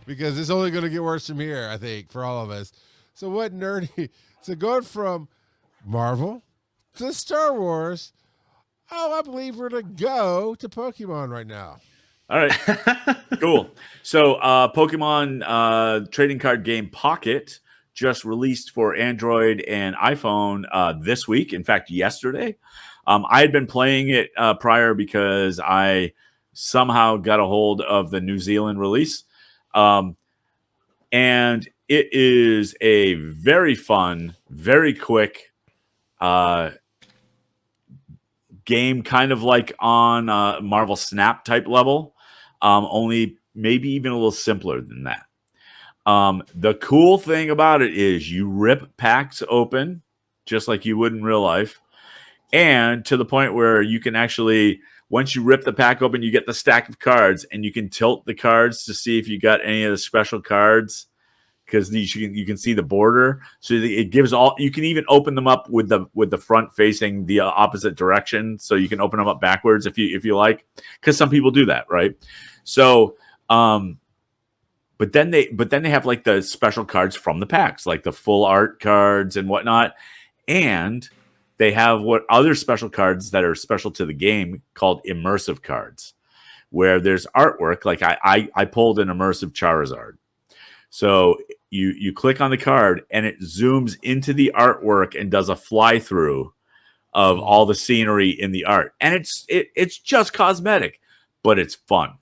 because it's only going to get worse from here, I think, for all of us. So what nerdy? So going from Marvel to Star Wars, I believe we're going to go to Pokemon right now. All right, cool. So Pokemon trading card game Pocket just released for Android and iPhone this week. In fact, yesterday. I had been playing it prior because I somehow got a hold of the New Zealand release. And it is a very fun, very quick game, kind of like on Marvel Snap type level, only maybe even a little simpler than that. The cool thing about it is you rip packs open just like you would in real life, and to the point where you can actually, once you rip the pack open, you get the stack of cards, and you can tilt the cards to see if you got any of the special cards, because you can see the border. So it gives all. You can even open them up with the front facing the opposite direction, so you can open them up backwards if you like, because some people do that, right? So, but then they have like the special cards from the packs, like the full art cards and whatnot, and they have what other special cards that are special to the game called immersive cards, where there's artwork. Like I pulled an immersive Charizard. So you click on the card and it zooms into the artwork and does a fly through of all the scenery in the art, and it's just cosmetic, but it's fun.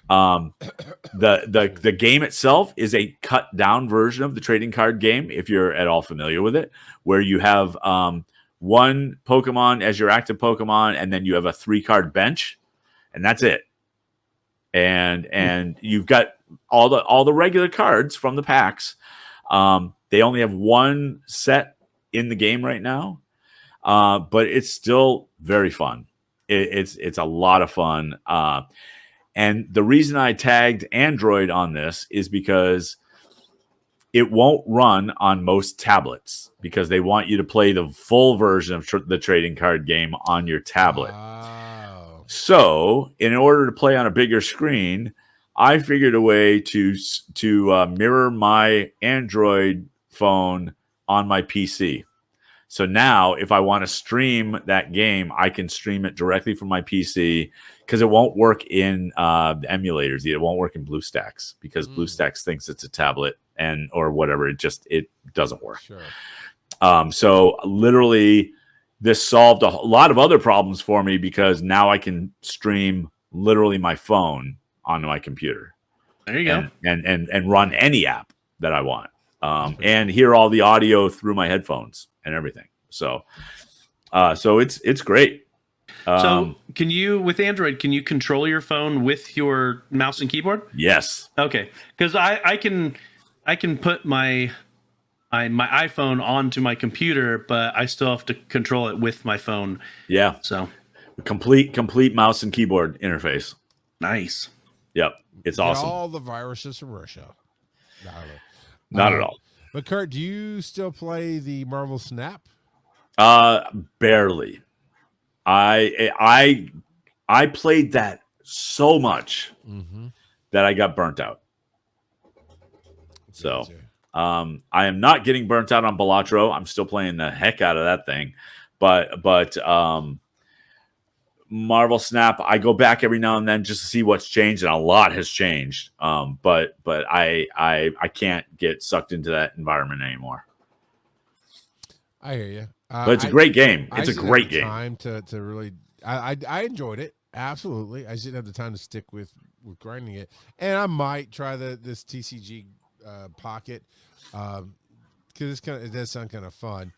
The game itself is a cut down version of the trading card game, if you're at all familiar with it, where you have one Pokemon as your active Pokemon, and then you have a 3-card bench, and that's it. And you've got all the regular cards from the packs. They only have one set in the game right now, but it's still very fun. It's a lot of fun. And the reason I tagged Android on this is because it won't run on most tablets, because they want you to play the full version of the trading card game on your tablet. Wow. So in order to play on a bigger screen, I figured a way to mirror my Android phone on my PC. So now if I want to stream that game, I can stream it directly from my PC, because it won't work in the emulators. It won't work in BlueStacks, because BlueStacks thinks it's a tablet or whatever. It doesn't work. Sure. So literally this solved a lot of other problems for me, because now I can stream literally my phone onto my computer. There you go. And run any app that I want. And hear all the audio through my headphones and everything. So it's great. So can you, with Android, can you control your phone with your mouse and keyboard? Yes. Okay, because I can put my iPhone onto my computer, but I still have to control it with my phone. Yeah. So complete mouse and keyboard interface. Nice. Yep. It's awesome. All the viruses from Russia. Not at all. But Kurt, do you still play the Marvel Snap? Barely. I played that so much that I got burnt out. So I am not getting burnt out on Balatro. I'm still playing the heck out of that thing. But Marvel Snap, I go back every now and then just to see what's changed, and a lot has changed. But I can't get sucked into that environment anymore. I hear you. But it's a great game. It's a great game. Time to really, I enjoyed it, absolutely. I just didn't have the time to stick with grinding it, and I might try this TCG Pocket, because it does sound kind of fun.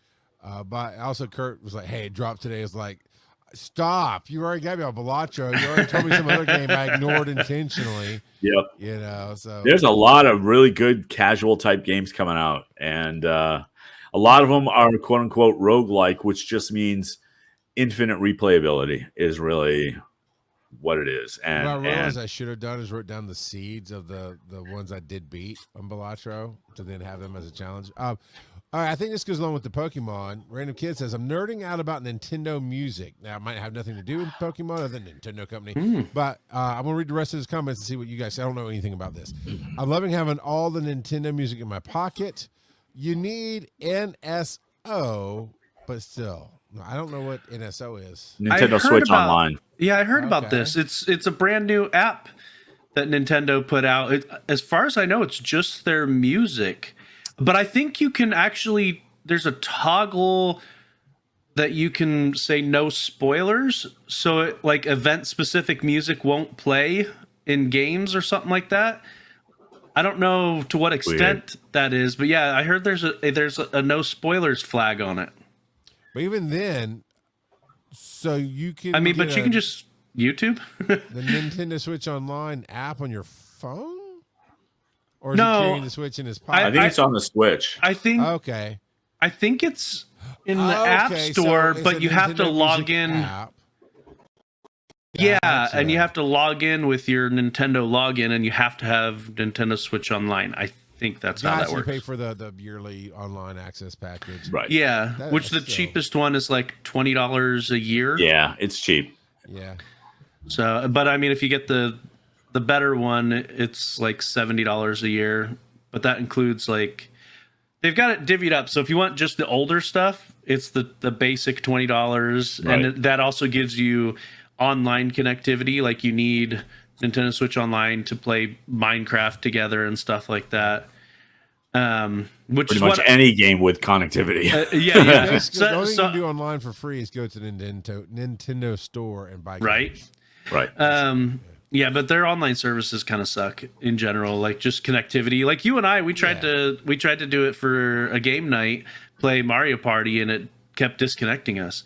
But also Kurt was like, "Hey, it dropped today." It's like, stop! You already got me on Balatro. You already told me some other game I ignored intentionally. Yep. So there's a lot of really good casual type games coming out, and a lot of them are quote unquote roguelike, which just means infinite replayability is really what it is. And what I realized I should have done is wrote down the seeds of the ones I did beat on Balatro to then have them as a challenge. All right, I think this goes along with the Pokemon. Random Kid says, I'm nerding out about Nintendo music. Now, it might have nothing to do with Pokemon other than Nintendo company, but I'm going to read the rest of his comments and see what you guys say. I don't know anything about this. I'm loving having all the Nintendo music in my pocket. You need NSO, but still. I don't know what NSO is. Nintendo Switch Online. Yeah, I heard about this. It's a brand new app that Nintendo put out. As far as I know, it's just their music. But I think you can actually, there's a toggle that you can say no spoilers. So it, like event specific music won't play in games or something like that. I don't know to what extent that is, but yeah, I heard there's a no spoilers flag on it. But even then, so you can. I mean, but you can just YouTube the Nintendo Switch Online app on your phone. Or is he carrying the Switch in his pocket? I think it's on the Switch. I think it's in the App Store, so but you have to log in. Yeah, gotcha. And you have to log in with your Nintendo login, and you have to have Nintendo Switch Online. I think that's how that works. You pay for the yearly online access package, right? Yeah, which the cheapest one is like $20 a year. Yeah, it's cheap. Yeah. So, but I mean, if you get the better one, it's like $70 a year, but that includes like they've got it divvied up. So if you want just the older stuff, it's the basic $20, right. And that also gives you online connectivity. Like you need Nintendo Switch Online to play Minecraft together and stuff like that. Which pretty is much any game with connectivity. Yeah. The only thing you can do online for free is go to the Nintendo store and buy games. Right. Yeah, but their online services kind of suck in general. Like just connectivity. Like you and I, we tried to do it for a game night, play Mario Party, and it kept disconnecting us.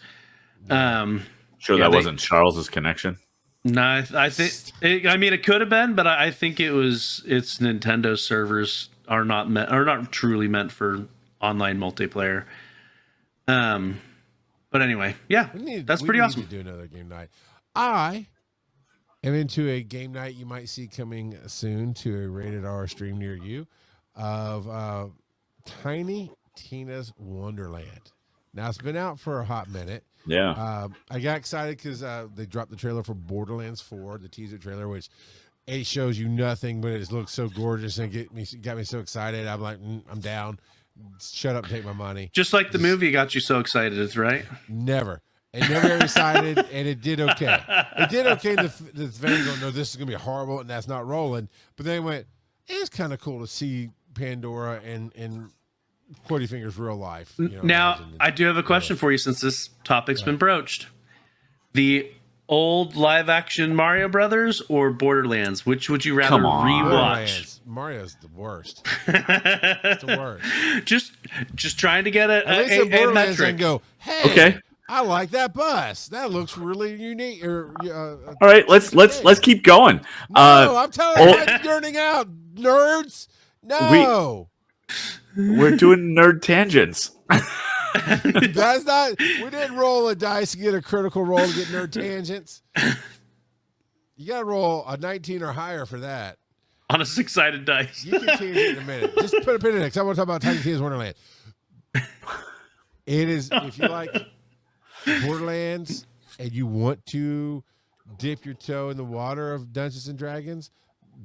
That wasn't Charles's connection. No, I think. I mean, it could have been, but I think it's Nintendo servers are not truly meant for online multiplayer. But anyway, yeah, that's pretty awesome. We need to do another game night. I am into a game night you might see coming soon to a rated R stream near you of Tiny Tina's Wonderland. Now it's been out for a hot minute. Yeah. I got excited because they dropped the trailer for Borderlands 4, the teaser trailer, which it shows you nothing, but it looks so gorgeous and got me so excited. I'm like, I'm down. Shut up and take my money. Just like the movie got you so excited, right? Never. It never got excited, and it did okay. It did okay. The fans don't know this is going to be horrible, and that's not rolling. But then it went, it's kind of cool to see Pandora and Quirty Fingers real life. Now, I do have a question for you since this topic's been broached. The old live-action Mario Brothers or Borderlands? Which would you rather rewatch? Mario's the worst. It's the worst. Just trying to get a metric. And go, hey, okay. I like that bus. That looks really unique. All right, let's keep going. No, I'm telling you, I'm nerding out, nerds. No. We're doing nerd tangents. That's not. We didn't roll a dice to get a critical roll to get nerd tangents. You got to roll a 19 or higher for that. On a 6-sided dice. You can change it in a minute. Just put a pin in it. Because I want to talk about Tiny Tina's Wonderland. It is, if you like Borderlands and you want to dip your toe in the water of Dungeons and Dragons,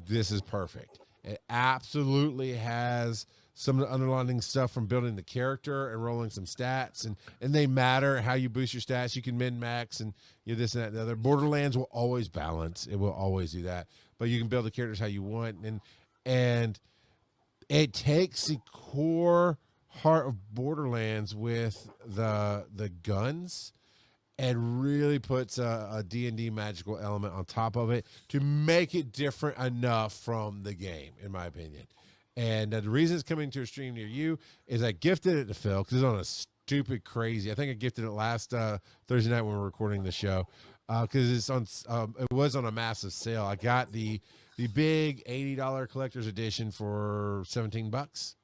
this is perfect. It absolutely has some of the underlining stuff from building the character and rolling some stats, and they matter how you boost your stats. You can min-max and this and that and the other. Borderlands will always balance. It will always do that. But you can build the characters how you want, and it takes the core heart of Borderlands with the guns and really puts a D&D magical element on top of it to make it different enough from the game, in my opinion. And the reason it's coming to a stream near you is I gifted it to Phil because it's on a stupid crazy. I think I gifted it last Thursday night when we were recording the show because it's on. It was on a massive sale. I got the big $80 collector's edition for $17,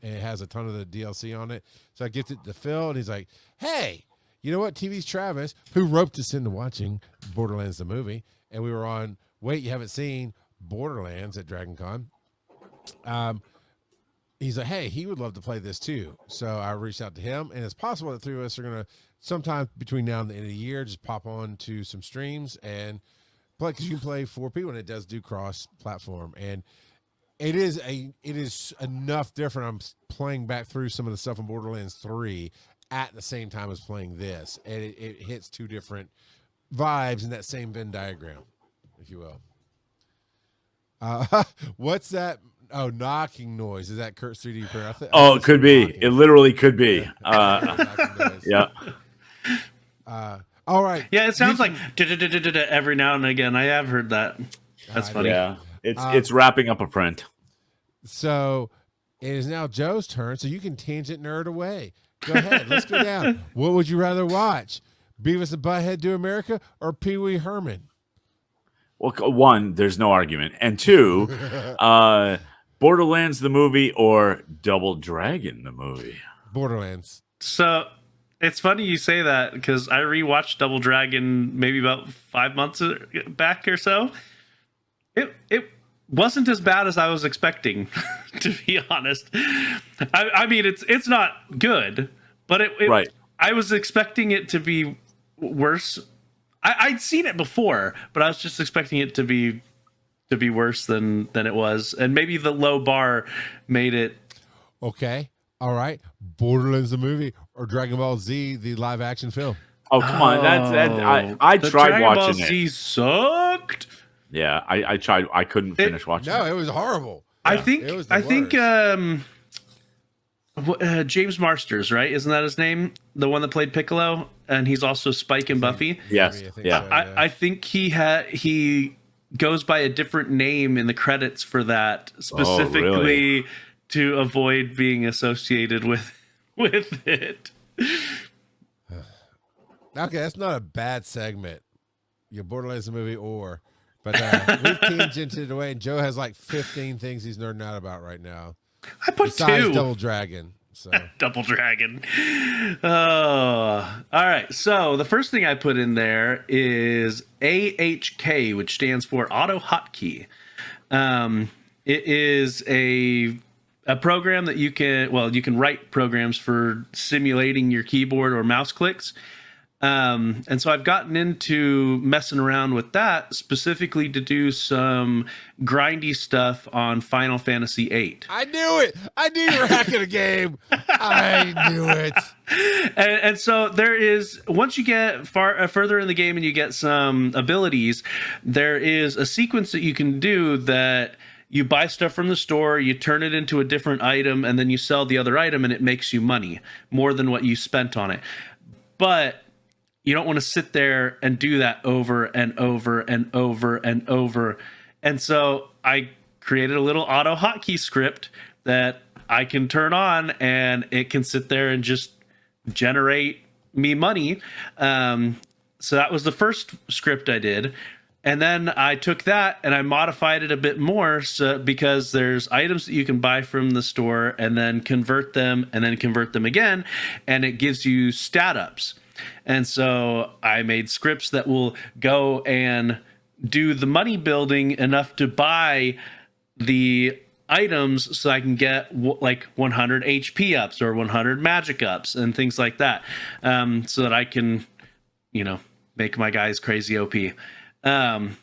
and it has a ton of the DLC on it. So I gifted it to Phil, and he's like, "Hey, you know what? TV's Travis, who roped us into watching Borderlands the movie, and we were on. Wait, you haven't seen Borderlands at DragonCon." he's like, hey, he would love to play this too. So I reached out to him, and it's possible that three of us are gonna sometime between now and the end of the year just pop on to some streams and play, because you can play 4 people, and it does do cross platform, and it is enough different. I'm playing back through some of the stuff in Borderlands 3 at the same time as playing this, and it hits 2 different vibes in that same Venn diagram, if you will. What's that? Oh, knocking noise. Is that Kurt's 3D printer? It could be. Knocking. It literally could be. Yeah. All right. Yeah, it sounds like every now and again. I have heard that. That's funny. Yeah, it's wrapping up a print. So it is now Joe's turn. So you can tangent nerd away. Go ahead. Let's go down. What would you rather watch? Beavis and Butthead Do America or Pee Wee Herman? Well, 1, there's no argument, and 2, Borderlands the movie or Double Dragon the movie. Borderlands. So it's funny you say that, because I rewatched Double Dragon maybe about 5 months back or so. It wasn't as bad as I was expecting, to be honest. I mean, it's not good, but right. I was expecting it to be worse. I'd seen it before, but I was just expecting it to be worse than it was, and maybe the low bar made it. Okay, all right. Borderlands the movie or Dragon Ball Z the live action film? Oh, come on, I tried Dragon watching Ball it. Z sucked. Yeah, I tried. I couldn't finish watching. No, it was horrible. I Yeah, think it was the worst. James Marsters, right? Isn't that his name? The one that played Piccolo, and he's also Spike in Buffy. Yes, yeah. I think he goes by a different name in the credits for that, specifically really? to avoid being associated with it. Okay, that's not a bad segment. Your Borderlands the movie but we've tangented it away, and Joe has like 15 things he's nerding out about right now. I put Besides 2. Double Dragon. So Double Dragon. All right. So the first thing I put in there is AHK, which stands for AutoHotKey. It is a program that you can write programs for simulating your keyboard or mouse clicks. And so I've gotten into messing around with that specifically to do some grindy stuff on Final Fantasy VIII. I knew it. I knew you were hacking a game. I knew it. And so there is, once you get further in the game and you get some abilities, there is a sequence that you can do that you buy stuff from the store, you turn it into a different item, and then you sell the other item, and it makes you money, more than what you spent on it. But you don't want to sit there and do that over and over and over and over. And so I created a little AutoHotKey script that I can turn on, and it can sit there and just generate me money. So that was the first script I did. And then I took that and I modified it a bit more, because there's items that you can buy from the store and then convert them again, and it gives you stat ups. And so I made scripts that will go and do the money building enough to buy the items so I can get like 100 HP ups or 100 magic ups and things like that, so that I can, make my guys crazy OP. And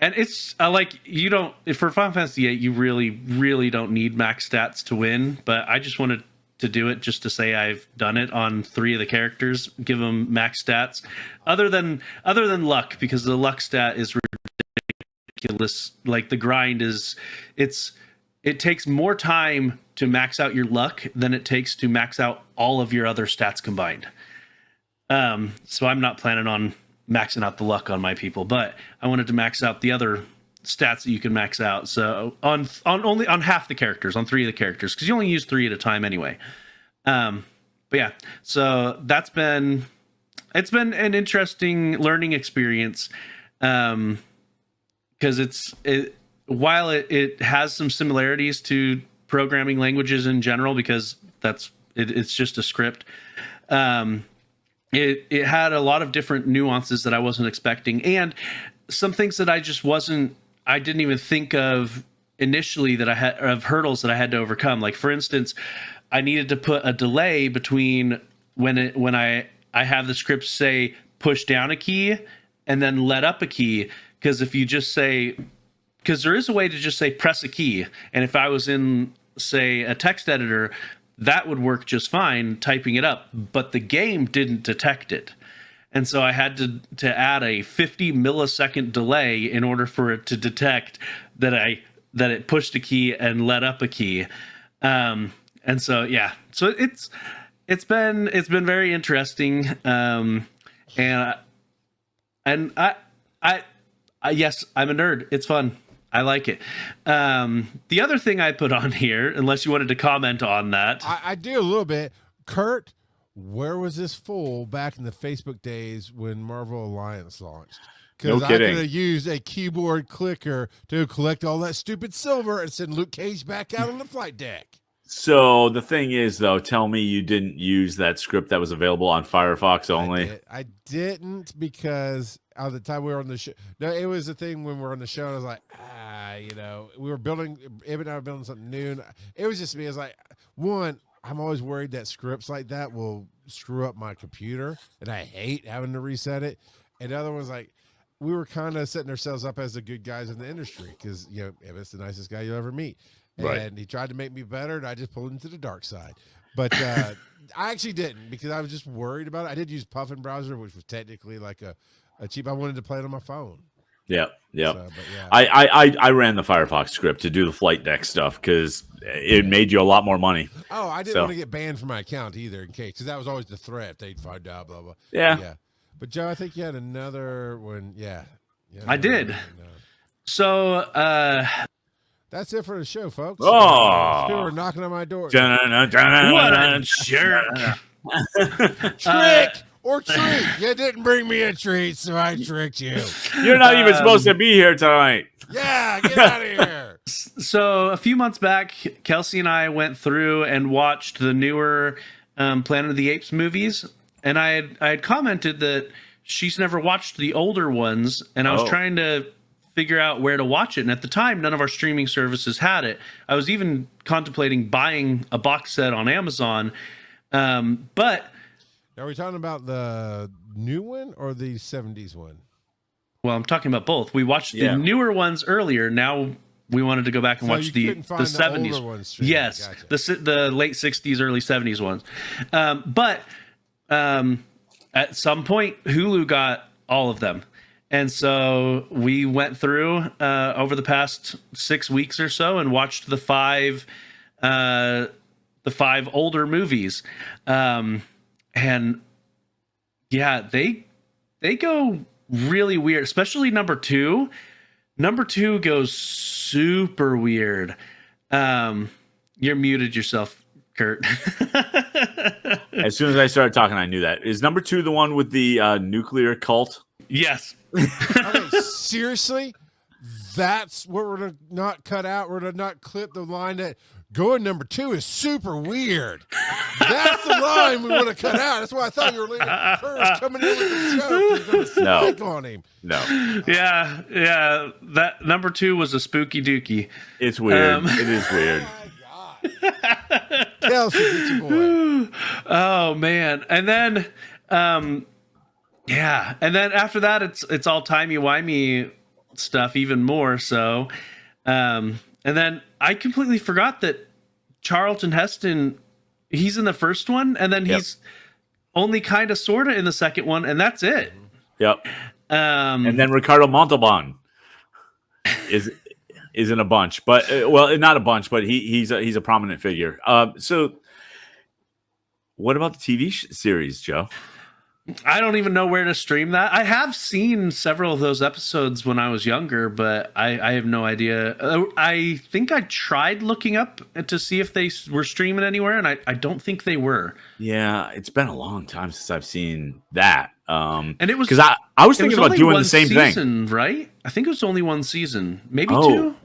it's like, you don't, for Final Fantasy VIII, you really, really don't need max stats to win, but I just wanted to do it just to say I've done it on 3 of the characters, give them max stats, other than luck, because the luck stat is ridiculous. Like, the grind is, it takes more time to max out your luck than it takes to max out all of your other stats combined. So I'm not planning on maxing out the luck on my people, but I wanted to max out the other stats that you can max out. So on half the characters, on 3 of the characters, because you only use 3 at a time anyway. But yeah, so it's been an interesting learning experience, because while it has some similarities to programming languages in general, because it's just a script. It had a lot of different nuances that I wasn't expecting, and some things that I didn't even think of initially that I had of hurdles that I had to overcome. Like for instance, I needed to put a delay between when I have the script say push down a key and then let up a key, because if you just say, because there is a way to just say press a key, and if I was in say a text editor, that would work just fine typing it up, but the game didn't detect it. And so I had to add a 50 millisecond delay in order for it to detect that it pushed a key and let up a key. And so yeah, so it's been very interesting. And I yes, I'm a nerd. It's fun. I like it. The other thing I put on here, unless you wanted to comment on that, I do a little bit. Kurt, where was this fool back in the Facebook days when Marvel Alliance launched? No Because I kidding. could have used a keyboard clicker to collect all that stupid silver and send Luke Cage back out on the flight deck. So the thing is, though, tell me you didn't use that script that was available on Firefox only. I didn't, because at the time we were on the show. No, it was the thing when we were on the show, and I was like, we were building, Ib and I were building something new. And it was just me. I was like, one, I'm always worried that scripts like that will screw up my computer, and I hate having to reset it. And the other one was like, we were kind of setting ourselves up as the good guys in the industry, because Ib's the nicest guy you'll ever meet. Right. And he tried to make me better, and I just pulled him to the dark side. But I actually didn't, because I was just worried about it. I did use Puffin browser, which was technically like a cheap. I wanted to play it on my phone. Yep. So, but yeah. I ran the Firefox script to do the flight deck stuff because it made you a lot more money. Oh, I didn't want to get banned from my account either, in case, because that was always the threat. They'd find out, blah blah. Yeah. But Joe, I think you had another one. Yeah. I did. So that's it for the show, folks. Oh. People are knocking on my door. what a jerk! Trick or treat. You didn't bring me a treat, so I tricked you. You're not even supposed to be here tonight. Yeah, get out of here. So a few months back, Kelsey and I went through and watched the newer Planet of the Apes movies, and I had commented that she's never watched the older ones, and I was trying to figure out where to watch it. And at the time, none of our streaming services had it. I was even contemplating buying a box set on Amazon, but Are we talking about the new one or the 70s one? well, I'm talking about both. We watched the newer ones earlier. Now we wanted to go back and watch the 70s ones. Yes, gotcha. the late 60s, early 70s ones. But at some point, Hulu got all of them. And so we went through over the past 6 weeks or so and watched the five older movies. And yeah, they go really weird, especially number two. Number two goes super weird. You're muted yourself, Kurt. As soon as I started talking, I knew that. Is number two the one with the nuclear cult? Yes. Okay, seriously? That's what we're going to not cut out. We're going to not clip the line that going number two is super weird. That's the line we want to cut out. That's why I thought you were leaving first coming in with the joke. You're going to spike on him. No. Yeah. That number two was a spooky dookie. It's weird. It is weird. Kelsey, get your boy. Oh man. And then and then after that it's all timey-wimey stuff even more so. And then I completely forgot that Charlton Heston, he's in the first one, and then he's only kind of sort of in the second one, and that's it. Yep. And then Ricardo Montalban is in a bunch, but well, not a bunch, but he's a prominent figure. So what about the TV series, Joe? I don't even know where to stream that. I have seen several of those episodes when I was younger, but I have no idea. I think I tried looking up to see if they were streaming anywhere, and I don't think they were. Yeah, it's been a long time since I've seen that. And it was because I was thinking about doing the same season, thing, right? I think it was only one season, maybe two.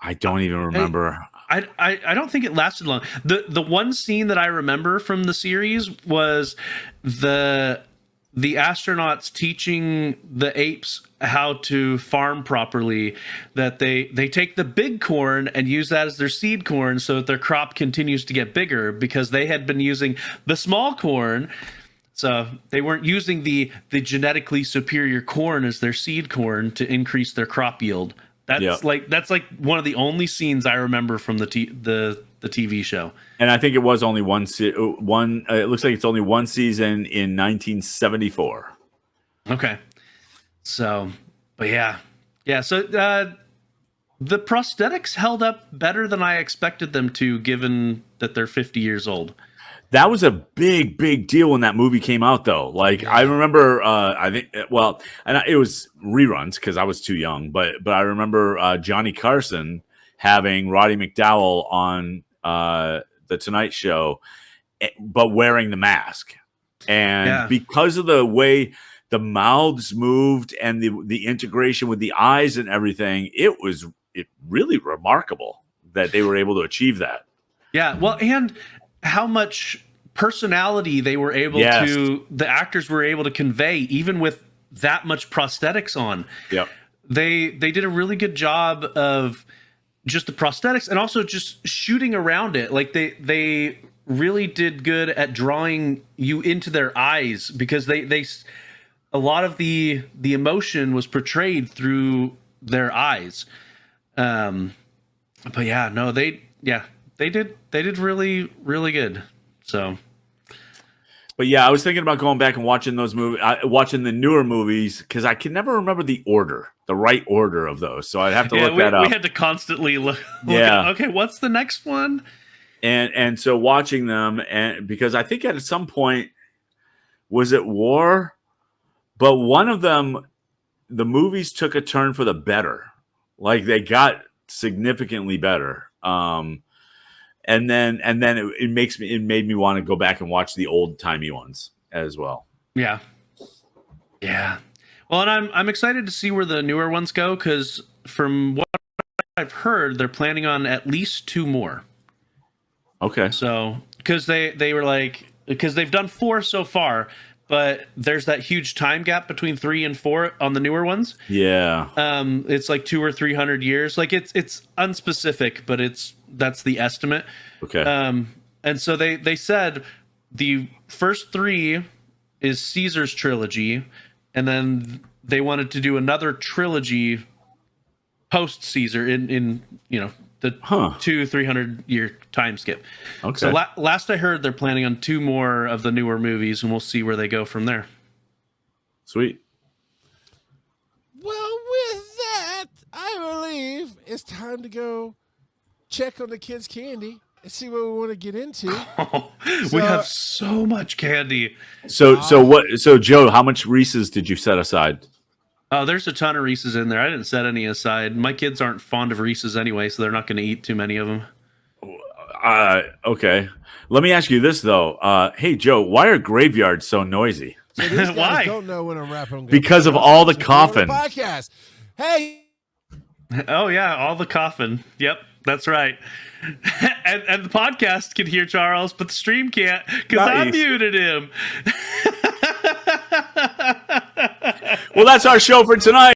I don't even remember. I don't think it lasted long. The one scene that I remember from the series was the the astronauts teaching the apes how to farm properly, that they take the big corn and use that as their seed corn so that their crop continues to get bigger, because they had been using the small corn. So they weren't using the genetically superior corn as their seed corn to increase their crop yield. That's like one of the only scenes I remember from the TV show. And I think it was only one. It looks like it's only one season in 1974. Okay. So, but yeah. So the prosthetics held up better than I expected them to, given that they're 50 years old. That was a big deal when that movie came out, though. Like, I remember, it was reruns because I was too young, but I remember Johnny Carson having Roddy McDowell on the Tonight Show, but wearing the mask. And because of the way the mouths moved and the integration with the eyes and everything, it really remarkable that they were able to achieve that. Yeah, well, and how much personality they were able to, the actors were able to convey, even with that much prosthetics on. Yep. They did a really good job of just the prosthetics and also just shooting around it. Like they really did good at drawing you into their eyes, because they a lot of the emotion was portrayed through their eyes. But yeah, no, they did really, really good. So, but yeah, I was thinking about going back and watching those movies, watching the newer movies, because I can never remember the right order of those. So I'd have to look that up. We had to constantly look at, okay, what's the next one? And so watching them, and because I think at some point, was it War? But one of them, the movies took a turn for the better. Like they got significantly better. And then it made me want to go back and watch the old timey ones as well. Yeah. Well, and I'm excited to see where the newer ones go, because from what I've heard, they're planning on at least 2 more. Okay. So, because they were like, because they've done 4 so far, but there's that huge time gap between 3 and 4 on the newer ones. Yeah. It's like 200 or 300 years. Like it's unspecific, but that's the estimate. Okay. And so they said the first 3 is Caesar's trilogy, and then they wanted to do another trilogy post Caesar in the 200-300 year time skip. Okay. So last I heard, they're planning on 2 more of the newer movies, and we'll see where they go from there. Sweet. Well, with that, I believe it's time to go check on the kids' candy and see what we want to get into. We have so much candy. So Joe, how much Reese's did you set aside? Oh, there's a ton of Reese's in there. I didn't set any aside. My kids aren't fond of Reese's anyway, so they're not going to eat too many of them. Okay. Let me ask you this, though. Hey, Joe, why are graveyards so noisy? So these guys Why? don't know when I'm rapping. Because of all the coughing. Podcast. Hey. Oh, yeah, all the coughing. Yep, that's right. and the podcast can hear Charles, but the stream can't, because I muted him. Well, that's our show for tonight.